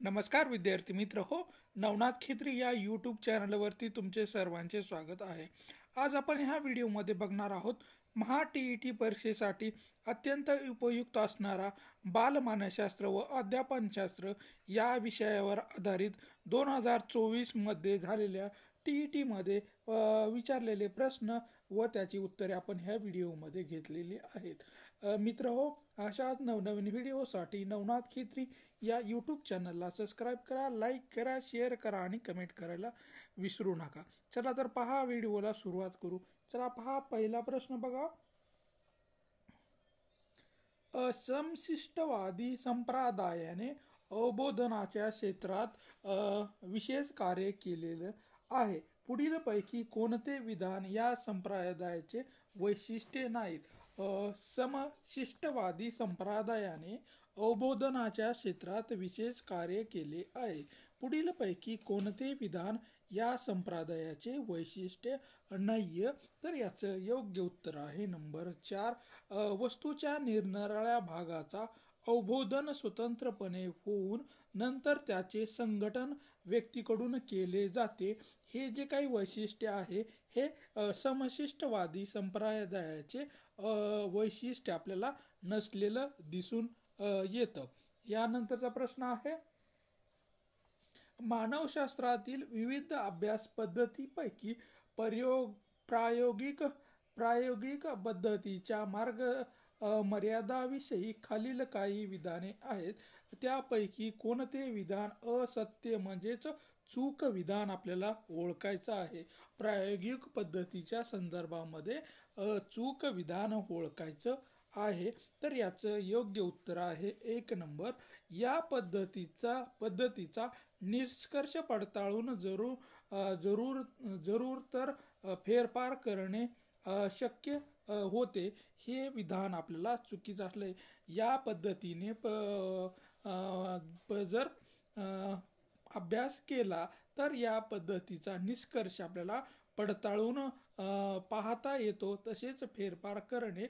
नमस्कार विद्यार्थी मित्र हो. नवनाथ खित्री या यूट्यूब चॅनलवरती तुमचे सर्वांचे स्वागत आहे. आज आपण ह्या व्हिडिओमध्ये बघणार आहोत महा TET परीक्षेसाठी अत्यंत उपयुक्त असणारा बालमानसशास्त्र व अध्यापनशास्त्र या विषयावर आधारित 2024मध्ये झालेल्या TETमध्ये विचारलेले प्रश्न व त्याची उत्तरे आपण ह्या व्हिडिओमध्ये घेतलेली आहेत. मित्र हो, अशाच नवनवीन व्हिडिओसाठी नवनाथ खित्री या यूट्यूब चॅनलला सबस्क्राईब करा, लाईक करा, शेअर करा आणि कमेंट करायला विसरू नका. चला तर पहा, व्हिडिओला सुरुवात करू. चला पहा, पहिला प्रश्न बघा. समशिष्टवादी संप्रदायाने अवबोधनाच्या क्षेत्रात विशेष कार्य केलेलं आहे. पुढीलपैकी कोणते विधान या संप्रदायाचे वैशिष्ट्य नाहीत? समशिष्टवादी संप्रदायाने अवबोधनाच्या क्षेत्रात विशेष कार्य केले आहे. पुढीलपैकी कोणते विधान या संप्रदायाचे वैशिष्ट्य नाहीये? तर याचं योग्य उत्तर आहे नंबर 4. वस्तूच्या निरनिराळ्या भागाचा अवबोधन स्वतंत्रपणे होऊन नंतर त्याचे संघटन व्यक्तीकडून केले जाते. हे जे काही वैशिष्ट्य आहे हे समशिष्टवादी संप्रदायाचे वैशिष्ट्य आपल्याला नसलेलं दिसून येतं. यानंतरचा प्रश्न आहे, मानवशास्त्रातील विविध अभ्यास पद्धतीपैकी प्रायोगिक पद्धतीच्या मर्यादाविषयी खालील काही विधाने आहेत. त्यापैकी कोणते विधान असत्य म्हणजेच चूक विधान आपल्याला ओळखायचं आहे? प्रायोगिक पद्धतीच्या संदर्भामध्ये चूक विधान ओळखायचं आहे. तर याचं योग्य उत्तर आहे 1 नंबर. या पद्धतीचा निष्कर्ष पडताळून जरूर तर फेरफार करणे शक्य होते. हे विधान आपल्याला चुकीचं असलंय. या पद्धतीने जर अभ्यास केला तर या पद्धतीचा निष्कर्ष आपल्याला पडताळून पाहता येतो, तसेच फेरफार करणे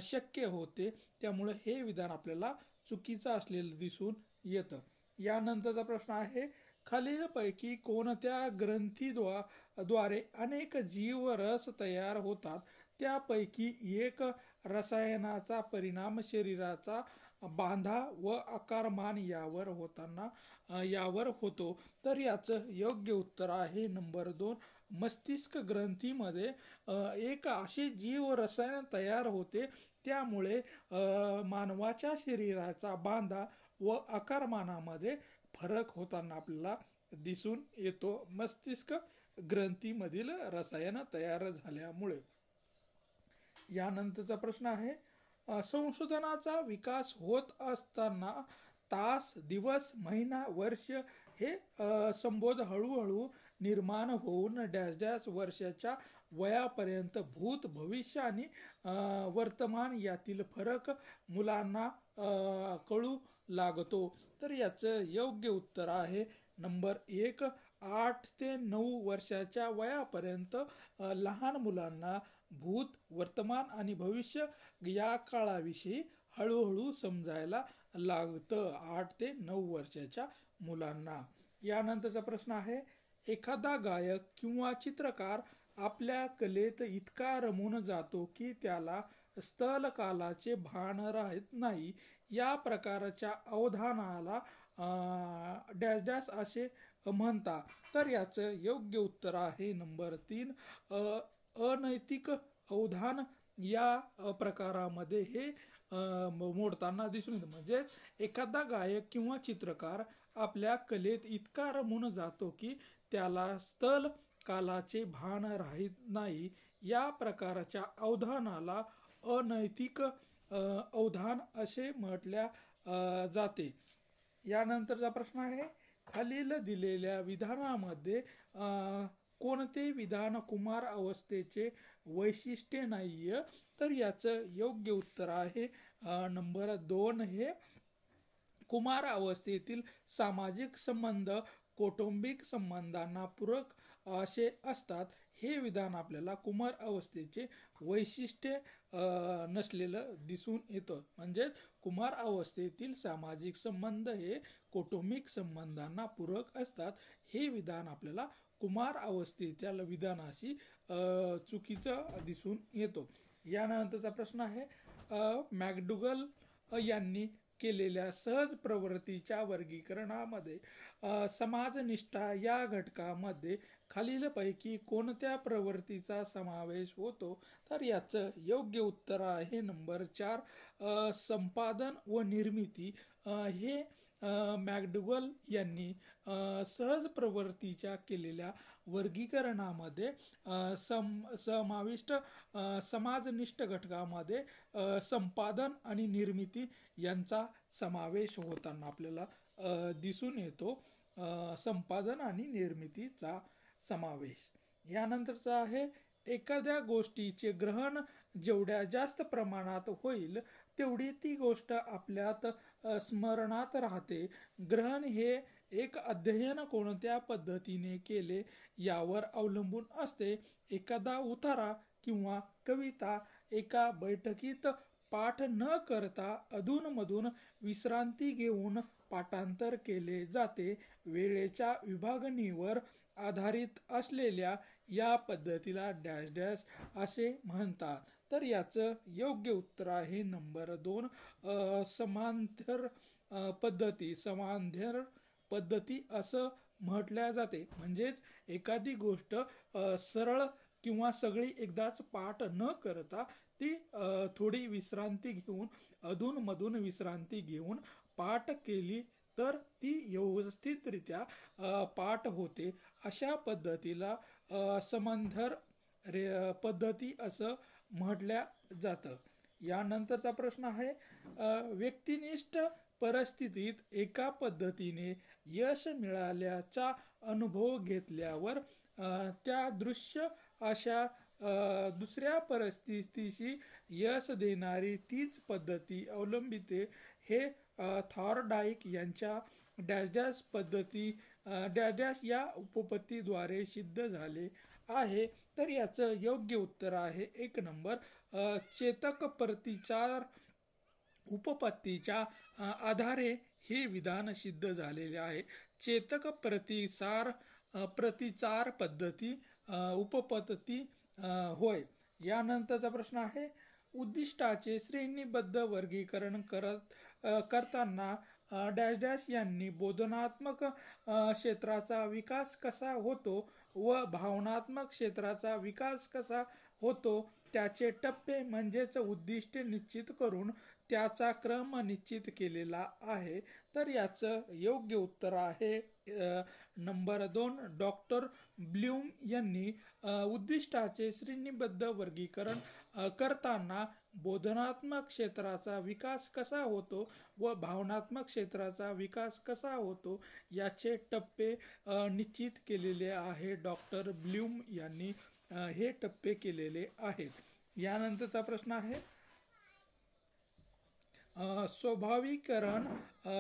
शक्य होते. त्यामुळे हे विधान आपल्याला चुकीचं असलेलं दिसून येतं. यानंतरचा प्रश्न आहे, खालीलपैकी कोणत्या ग्रंथीद्वारे अनेक जीवरस तयार होतात? त्यापैकी एक रसायनाचा परिणाम शरीराचा बांधा व आकारमान यावर होतो. तर याचं योग्य उत्तर आहे नंबर 2. मस्तिष्क ग्रंथीमध्ये एक असे जीव रसायन तयार होते, त्यामुळे मानवाच्या शरीराचा बांधा व आकारमानामध्ये फरक होताना आपल्याला दिसून येतो, मस्तिष्क ग्रंथीमधील रसायन तयार झाल्यामुळे. यानंतरचा प्रश्न आहे, संशोधनाचा विकास होत असताना तास, दिवस, महिना, वर्ष हे संबोध हळूहळू निर्माण होऊन डॅश डॅश वर्षाच्या वयापर्यंत भूत, भविष्य आणि वर्तमान यातील फरक मुलांना कळू लागतो. तर याचं योग्य उत्तर आहे नंबर 1. 8 ते 9 वर्षाच्या वयापर्यंत लहान मुलांना भूत, वर्तमान आणि भविष्य या काळाविषयी हळूहळू समजायला लागतं, 8 ते 9 वर्षाच्या मुलांना. यानंतरचा प्रश्न आहे, एखादा गायक किंवा चित्रकार आपल्या कलेत इतका रमून जातो की त्याला स्थल कालाचे भान राहत नाही. या प्रकारच्या अवधानाला डॅश डॅश असे म्हणतात. तर याचं योग्य उत्तर आहे नंबर 3. अनैतिक अवधान या प्रकारामध्ये हे मोडताना दिसून येतं. म्हणजेच एखादा गायक किंवा चित्रकार आपल्या कलेत इतका रमून जातो की त्याला स्थल कालाचे भान राहत नाही. या प्रकारच्या अवधानाला अनैतिक अवधान असे म्हटल्या जाते. यानंतरचा प्रश्न आहे, खालील दिलेल्या विधानामध्ये कोणते विधान कुमार अवस्थेचे वैशिष्ट्य नाहीये? तर याचं योग्य उत्तर आहे नंबर 2. हे कुमार अवस्थेतील सामाजिक संबंध कौटुंबिक संबंधांना पूरक असे असतात. हे विधान आपल्याला कुमार अवस्थेचे वैशिष्ट्य नसलेलं दिसून येतं. म्हणजेच कुमार अवस्थेतील सामाजिक संबंध हे कौटुंबिक संबंधांना पूरक असतात. हे विधान आपल्याला कुमार अवस्थेतील विधानाशी चुकीचं दिसून येतो. यानंतरचा प्रश्न आहे मॅकडुगल यांनी केलेल्या सहज प्रवृत्तीच्या वर्गीकरणामध्ये समाजनिष्ठा या घटकामध्ये खालीलपैकी कोणत्या प्रवृत्तीचा समावेश होतो? तर याचं योग्य उत्तर आहे नंबर 4 संपादन व निर्मिती. हे मॅकडुगल यांनी सहज प्रवृत्तीच्या केलेल्या वर्गीकरणामध्ये समाविष्ट समाजनिष्ठ घटकामध्ये संपादन आणि निर्मिती यांचा समावेश होताना आपल्याला दिसून येतो. संपादन आणि निर्मितीचा समावेश. यानंतरचा आहे एखाद्या गोष्टीचे ग्रहण जेवढ्या जास्त प्रमाणात होईल तेवढी ती गोष्ट आपल्यात स्मरणात राहते. ग्रहण हे एक अध्ययन कोणत्या पद्धतीने केले यावर अवलंबून असते. एखादा उतारा किंवा कविता एका बैठकीत पाठ न करता अधूनमधून विश्रांती घेऊन पाठांतर केले जाते. वेळेच्या विभागणीवर आधारित असलेल्या या पद्धतीला डॅश डॅश असे म्हणतात. तर याचं योग्य उत्तर आहे नंबर 2 समांतर पद्धती. समांतर पद्धती असं म्हटल्या जाते. म्हणजेच एखादी गोष्ट सरळ किंवा सगळी एकदाच पाठ न करता ती थोडी विश्रांती घेऊन अधूनमधून विश्रांती घेऊन पाठ केली तर ती व्यवस्थितरित्या पाठ होते. अशा पद्धतीला समांतर पद्धती असं म्हटल्या जातं. यानंतरचा प्रश्न आहे व्यक्तिनिष्ठ परिस्थितीत एका पद्धतीने यश मिळाल्याचा अनुभव घेतल्यावर त्या दृश्य अशा दुसऱ्या परिस्थितीशी यश देणारी तीच पद्धती अवलंबिते. हे थॉर्नडाईक यांच्या डॅश डॅश पद्धती डॅश डॅश या उपपत्तीद्वारे सिद्ध झाले आहे. तर याचं योग्य उत्तर आहे 1 नंबर चेतक प्रतिचार उपपत्तीच्या आधारे हे विधान सिद्ध झालेले आहे. चेतक प्रतिचार पद्धती उपपत्ती होय. यानंतरचा प्रश्न आहे उद्दिष्टाचे श्रेणीबद्ध वर्गीकरण करताना डॅश डॅश यांनी बोधनात्मक क्षेत्राचा विकास कसा होतो व भावनात्मक क्षेत्राचा विकास कसा होतो त्याचे टप्पे म्हणजेच उद्दिष्टे निश्चित करून त्याचा क्रम निश्चित केलेला आहे. तर याचं योग्य उत्तर आहे नंबर 2 डॉक्टर ब्लूम यांनी उद्दिष्टाचे श्रेणीबद्ध वर्गीकरण करताना बोधनात्मक क्षेत्राचा विकास कसा होतो व भावनात्मक क्षेत्राचा विकास कसा होतो याचे टप्पे निश्चित केलेले आहे. डॉक्टर ब्लूम यांनी हे टप्पे केलेले आहेत. यानंतरचा प्रश्न आहे स्वाभाविकरण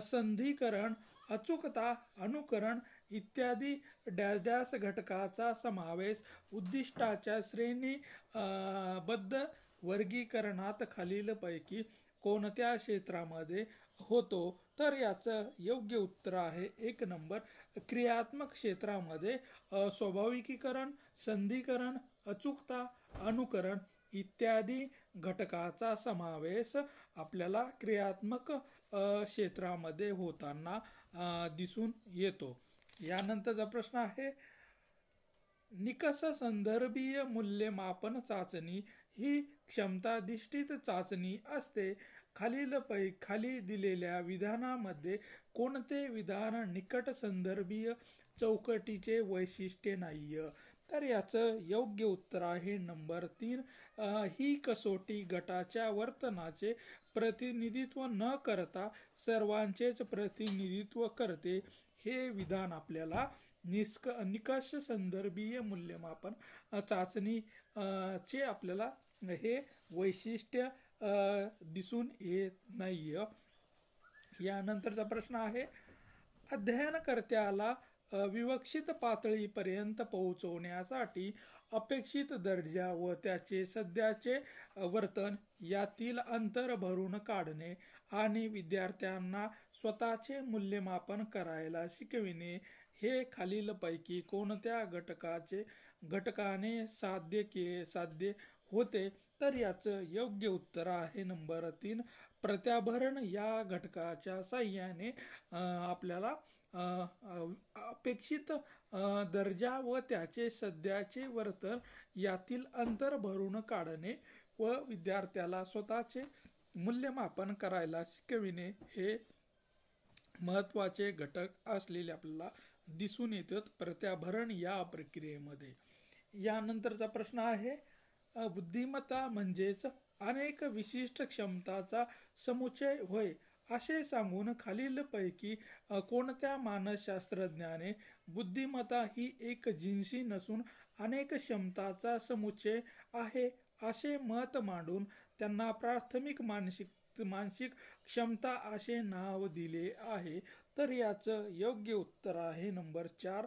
संधिकरण अचूकता अनुकरण इत्यादी डॅश डॅश घटकाचा समावेश उद्दिष्टाच्या श्रेणीबद्ध वर्गीकरणात खालीलपैकी कोणत्या क्षेत्रामध्ये होतो? तर याचं योग्य उत्तर आहे 1 नंबर क्रियात्मक क्षेत्रामध्ये स्वाभाविकीकरण संधिकरण अचूकता अनुकरण इत्यादी घटकाचा समावेश आपल्याला क्रियात्मक क्षेत्रामध्ये होताना दिसून येतो. यानंतरचा प्रश्न आहे निकष संदर्भीय मूल्यमापन चाचणी ही क्षमताधिष्ठित चाचणी असते. खाली दिलेल्या विधानामध्ये कोणते विधान निकट संदर्भीय चौकटीचे वैशिष्ट्य नाहीये? तर याचं योग्य उत्तर आहे नंबर 3 ही कसोटी गटाच्या वर्तनाचे प्रतिनिधित्व न करता सर्वांचेच प्रतिनिधित्व करते. हे विधान आपल्याला निकष संदर्भीय मूल्यमापन चाचणी चे आपल्याला हे वैशिष्ट्य दिसून येत नाही. यानंतरचा प्रश्न आहे अध्ययनकर्त्याला विवक्षित पातळीपर्यंत पोहोचवण्यासाठी अपेक्षित दर्जा व त्याचे सध्याचे वर्तन यातील अंतर भरून काढणे आणि विद्यार्थ्यांना स्वतःचे मूल्यमापन करायला शिकविणे हे खालीलपैकी कोणत्या घटकाने साध्य होते? तर याचं योग्य उत्तर आहे नंबर 3, प्रत्याभरण या घटकाच्या साहाय्याने आपल्याला अपेक्षित दर्जा व त्याचे सध्याचे वर्तन यातील अंतर भरून काढणे व विद्यार्थ्याला स्वतःचे मूल्यमापन करायला शिकविणे हे महत्त्वाचे घटक असलेले आपल्याला दिसून येतात प्रत्याभरण या प्रक्रियेमध्ये. यानंतरचा प्रश्न आहे, बुद्धिमत्ता म्हणजेच अनेक विशिष्ट क्षमताचा समुच्चय होय असे सांगून खालीलपैकी कोणत्या मानसशास्त्रज्ञाने बुद्धिमत्ता ही एक जिन्सी नसून अनेक क्षमताचा समुच्चय आहे असे मत मांडून त्यांना प्राथमिक मानसिक क्षमता असे नाव दिले आहे? तर याचं योग्य उत्तर आहे नंबर 4,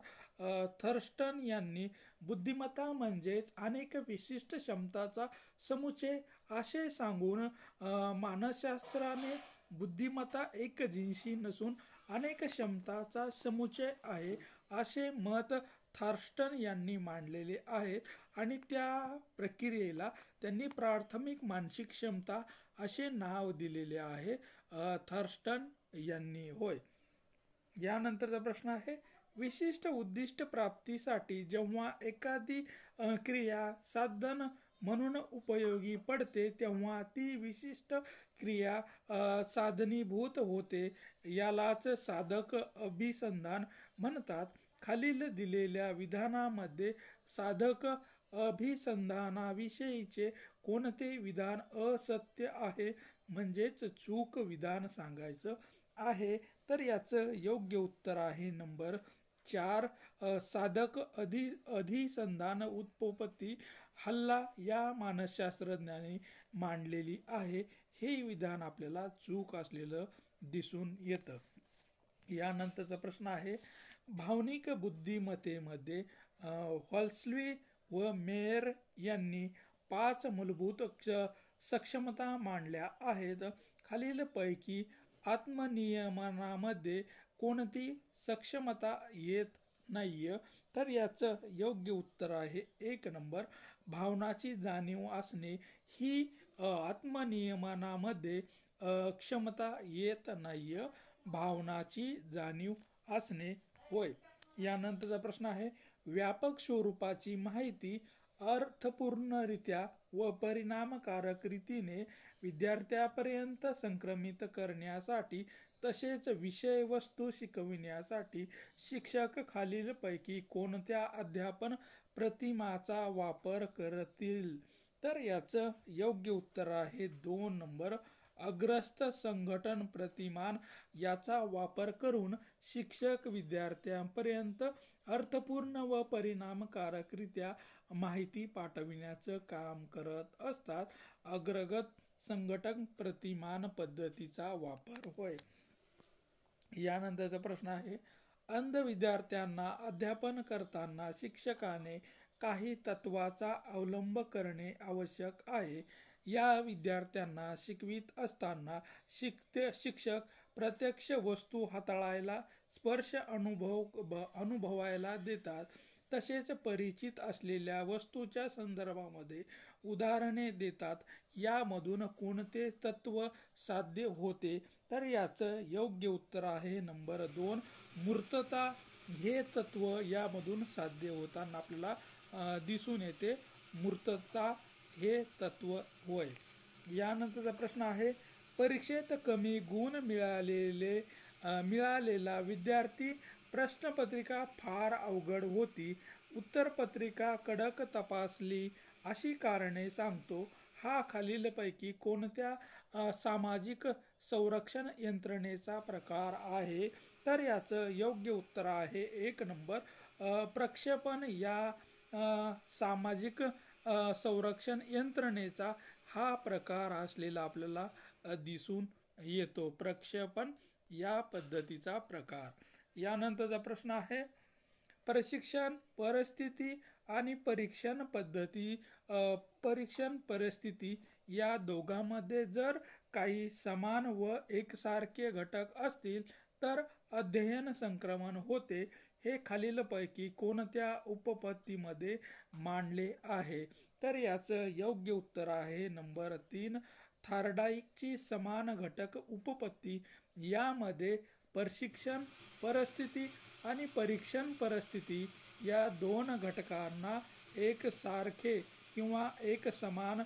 थर्स्टन यांनी बुद्धिमत्ता म्हणजेच अनेक विशिष्ट क्षमताचा समुच्चय असे सांगून मानसशास्त्राने बुद्धिमत्ता एक जिन्सी नसून अनेक क्षमताचा समुच्चय आहे असे मत थर्स्टन यांनी मांडलेले आहे आणि त्या प्रक्रियेला त्यांनी प्राथमिक मानसिक क्षमता असे नाव दिलेले आहे थर्स्टन यांनी. होय. यानंतरचा प्रश्न आहे, विशिष्ट उद्दिष्ट प्राप्तीसाठी जेव्हा एखादी क्रिया साधन म्हणून उपयोगी पडते तेव्हा ती विशिष्ट क्रिया साधनीभूत होते यालाच साधक अभिसंधान म्हणतात. खालील दिलेल्या विधानामध्ये साधक अभिसंधानाविषयीचे कोणते विधान असत्य आहे म्हणजेच चूक विधान सांगायचं आहे? तर याचं योग्य उत्तर आहे नंबर 4, साधक अधिसंधान उत्पत्ती हल्ला या मानसशास्त्रज्ञाने मांडलेली आहे. हे विधान आपल्याला चूक असलेलं दिसून येतं. यानंतरचा प्रश्न आहे, भावनिक बुद्धिमत्तेमध्ये हॉल्सली व मेयर यांनी 5 मूलभूत सक्षमता मांडल्या आहेत. खालीलपैकी आत्मनियमनामध्ये कोणती सक्षमता येत नाहीये? तर याचं योग्य उत्तर आहे 1 नंबर, भावनाची जाणीव असणे ही आत्मनियमनामध्ये क्षमता येत नाहीये, भावनाची जाणीव असणे होय. यानंतरचा प्रश्न आहे, व्यापक स्वरूपाची माहिती अर्थपूर्णरित्या व परिणामकारक रीतीने विद्यार्थ्यापर्यंत संक्रमित करण्यासाठी तसेच विषय वस्तू शिकविण्यासाठी शिक्षक खालीलपैकी कोणत्या अध्यापन प्रतिमाचा वापर करतील? तर याचं योग्य उत्तर आहे 2 नंबर, अग्रस्त संघटन प्रतिमान याचा वापर करून शिक्षक विद्यार्थ्यांपर्यंत अर्थपूर्ण व परिणामकारकरित्या माहिती पाठविण्याचं काम करत असतात. अग्रगत संघटन प्रतिमान पद्धतीचा वापर होय. यानंतरचा प्रश्न आहे, अंध विद्यार्थ्यांना अध्यापन करताना शिक्षकाने काही तत्वाचा अवलंब करणे आवश्यक आहे. या विद्यार्थ्यांना शिकवित असताना शिक्षक प्रत्यक्ष वस्तू हाताळायला, स्पर्श अनुभवायला देतात. तसेच परिचित असलेल्या वस्तूच्या संदर्भामध्ये उदाहरणे देतात. यामधून कोणते तत्व साध्य होते? तर याचं योग्य उत्तर आहे नंबर 2, मूर्तता हे तत्व यामधून साध्य होताना आपल्याला दिसून येते. मूर्तता हे तत्व होय. यानंतरचा प्रश्न आहे, परीक्षेत कमी गुण मिळालेला विद्यार्थी प्रश्नपत्रिका फार अवघड होती, उत्तरपत्रिका कडक तपासली अशी कारणे सांगतो. हा खालीलपैकी कोणत्या सामाजिक संरक्षण यंत्रणेचा प्रकार आहे? तर याचं योग्य उत्तर आहे 1 नंबर, प्रक्षेपण या सामाजिक संरक्षण यंत्रणेचा हा प्रकार असलेला आपल्याला दिसून येतो, प्रक्षेपण या पद्धतीचा प्रकार. यानंतरचा प्रश्न आहे, प्रशिक्षण परिस्थिती आणि परीक्षण परिस्थिती या दोघांमध्ये जर काही समान व एकसारखे घटक असतील तर अध्ययन संक्रमण होते. हे खालीलपैकी कोणत्या उपपत्तीमध्ये मांडले आहे? तर याचं योग्य उत्तर आहे नंबर 3, थार्डाईकची समान घटक उपपत्ती. यामध्ये प्रशिक्षण परिस्थिती आणि परीक्षण परिस्थिती या दोन घटकांना एकसारखे किंवा एक समान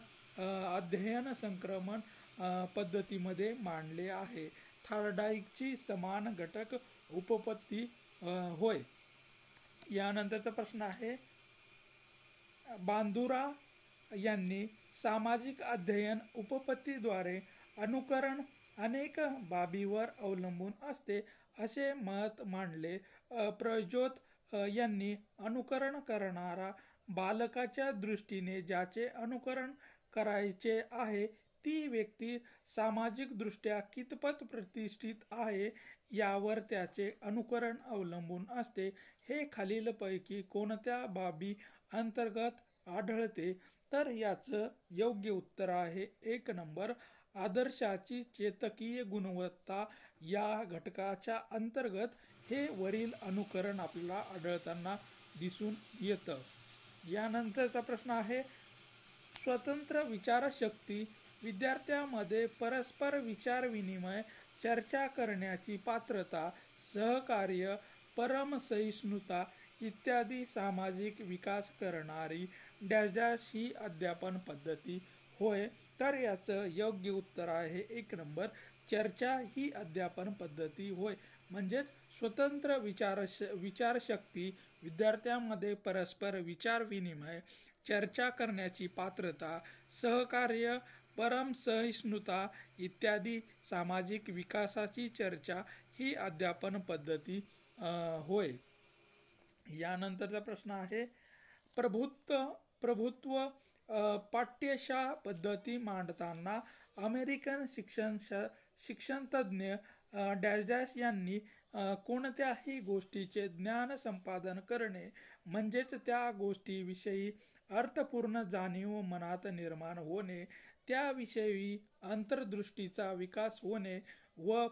अध्ययन संक्रमण पद्धतीमध्ये मांडले आहे. थार्डाईकची समान घटक उपपत्ती होय. यानंतरचा प्रश्न आहे, बांदुरा यांनी सामाजिक अध्ययन उपपत्तीद्वारे अनुकरण अनेक बाबीवर अवलंबून असते असे मत मांडले. प्रज्योत यांनी अनुकरण करणारा बालकाच्या दृष्टीने ज्याचे अनुकरण करायचे आहे ती व्यक्ती सामाजिकदृष्ट्या कितपत प्रतिष्ठित आहे यावर त्याचे अनुकरण अवलंबून असते. हे खालीलपैकी कोणत्या बाबी अंतर्गत आढळते? तर याचं योग्य उत्तर आहे 1 नंबर, आदर्शाची चेतकीय गुणवत्ता या घटकाच्या अंतर्गत हे वरील अनुकरण आपल्याला आढळताना दिसून येतं. यानंतरचा प्रश्न आहे, स्वतंत्र विचारशक्ती विद्यार्थ्यांमध्ये परस्पर विचारविनिमय, चर्चा करण्याची पात्रता, सहकार्य, परमसहिष्णुता इत्यादी सामाजिक विकास करणारी डॅश डॅश ही अध्यापन पद्धती होय. तर याचं योग्य उत्तर आहे 1 नंबर, चर्चा ही अध्यापन पद्धती होय. म्हणजेच स्वतंत्र विचारशक्ती विद्यार्थ्यांमध्ये परस्पर विचारविनिमय, चर्चा करण्याची पात्रता, सहकार्य, परमसहिष्णुता इत्यादी सामाजिक विकासाची चर्चा ही अध्यापन पद्धती होय. यानंतरचा प्रश्न आहे, प्रभुत्व पाठ्यशाळा पद्धती मांडताना अमेरिकन शिक्षणतज्ज्ञ डॅश डॅश यांनी कोणत्याही गोष्टीचे ज्ञान संपादन करणे म्हणजेच त्या गोष्टीविषयी अर्थपूर्ण जाणीव मनात निर्माण होणे, त्याविषयी अंतर्दृष्टीचा विकास होणे व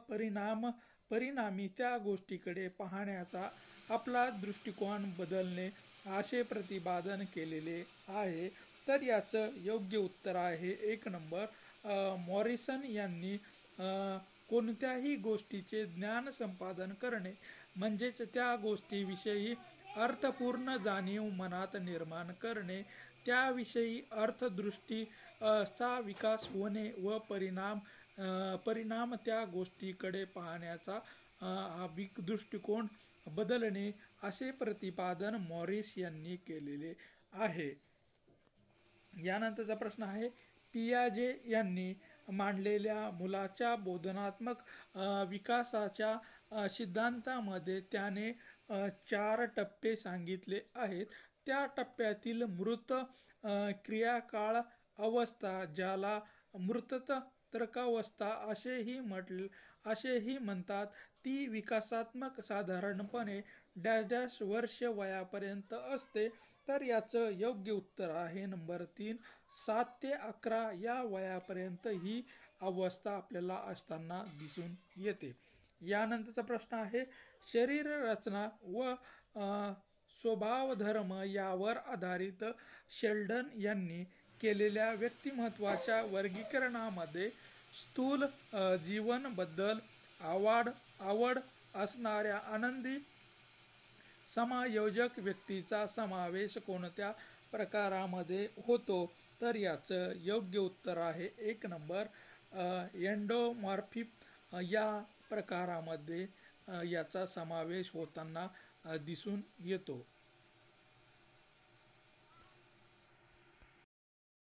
परिणामी त्या गोष्टीकडे पाहण्याचा आपला दृष्टिकोन बदलणे असे प्रतिपादन केलेले आहे. तर याचं योग्य उत्तर आहे 1 नंबर, मॉरिसन यांनी कोणत्याही गोष्टीचे ज्ञान संपादन करणे म्हणजेच त्या गोष्टीविषयी अर्थपूर्ण जाणीव मनात निर्माण करणे, त्याविषयी अर्थदृष्टीचा विकास होणे व परिणाम त्या गोष्टीकडे पाहण्याचा दृष्टिकोन बदलणे असे प्रतिपादन मॉरिस यांनी केलेले आहे. यानंतरचा प्रश्न आहे, पियाजे यांनी मांडलेल्या मुलाच्या बोधनात्मक विकासाच्या सिद्धांतामध्ये त्याने 4 टप्पे सांगितले आहेत. त्या टप्प्यातील मृत क्रियाकाळ अवस्था, ज्याला मृततर्कावस्था असेही म्हणतात, ती विकासात्मक साधारणपणे डॅश डॅश वर्ष वयापर्यंत असते. तर याचं योग्य उत्तर आहे नंबर 3, 7 ते 11 या वयापर्यंत ही अवस्था आपल्याला असताना दिसून येते. यानंतरचा प्रश्न आहे, शरीर रचना व स्वभावधर्म यावर आधारित शेल्डन यांनी केलेल्या व्यक्तिमत्वाच्या वर्गीकरणामध्ये स्थूल जीवनबद्दल आवड असणाऱ्या आनंदी समायोजक व्यक्तीचा समावेश कोणत्या प्रकारामध्ये होतो? तर याचं योग्य उत्तर आहे 1 नंबर, एंडोमॉर्फिक या प्रकारामध्ये याचा समावेश होताना दिसून येतो.